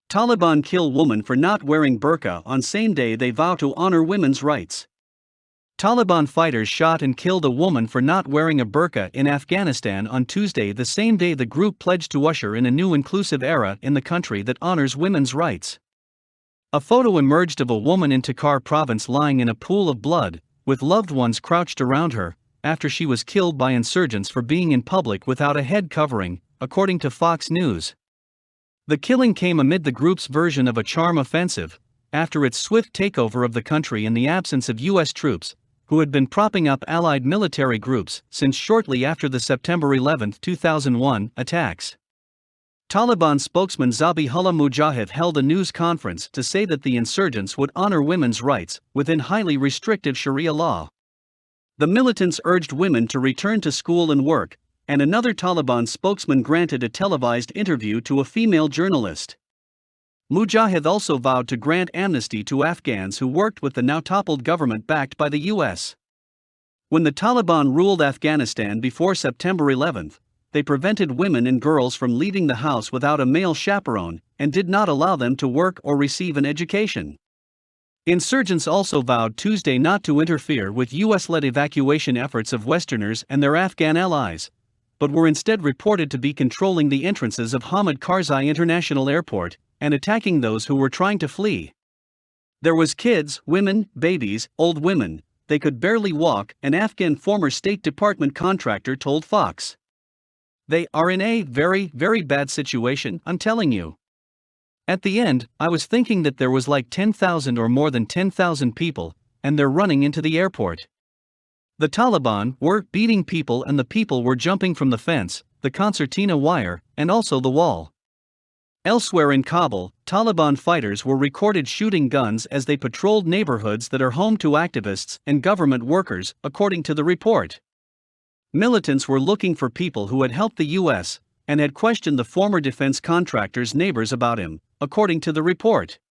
Taliban kill woman for not wearing burqa on same day they vow to honor women's rights. Taliban fighters shot and killed a woman for not wearing a burqa in Afghanistan on Tuesday, the same day the group pledged to usher in a new inclusive era in the country that honors women's rights. A photo emerged of a woman in Takhar province lying in a pool of blood, with loved ones crouched around her, after she was killed by insurgents for being in public without a head covering, according to Fox News. The killing came amid the group's version of a charm offensive, after its swift takeover of the country in the absence of U.S. troops, who had been propping up allied military groups since shortly after the September 11, 2001 attacks. Taliban spokesman Zabihullah Mujahid held a news conference to say that the insurgents would honor women's rights within highly restrictive Sharia law. The militants urged women to return to school and work, and another Taliban spokesman granted a televised interview to a female journalist. Mujahid also vowed to grant amnesty to Afghans who worked with the now-toppled government backed by the U.S. When the Taliban ruled Afghanistan before September 11, they prevented women and girls from leaving the house without a male chaperone and did not allow them to work or receive an education. Insurgents also vowed Tuesday not to interfere with U.S.-led evacuation efforts of Westerners and their Afghan allies, but were instead reported to be controlling the entrances of Hamid Karzai International Airport and attacking those who were trying to flee. There was kids, women, babies, old women, they could barely walk, an Afghan former State Department contractor told Fox. They are in a very, very bad situation, I'm telling you. At the end, I was thinking that there was like 10,000 or more than 10,000 people, and they're running into the airport. The Taliban were beating people and the people were jumping from the fence, the concertina wire, and also the wall. Elsewhere in Kabul, Taliban fighters were recorded shooting guns as they patrolled neighborhoods that are home to activists and government workers, according to the report. Militants were looking for people who had helped the U.S. and had questioned the former defense contractor's neighbors about him, according to the report.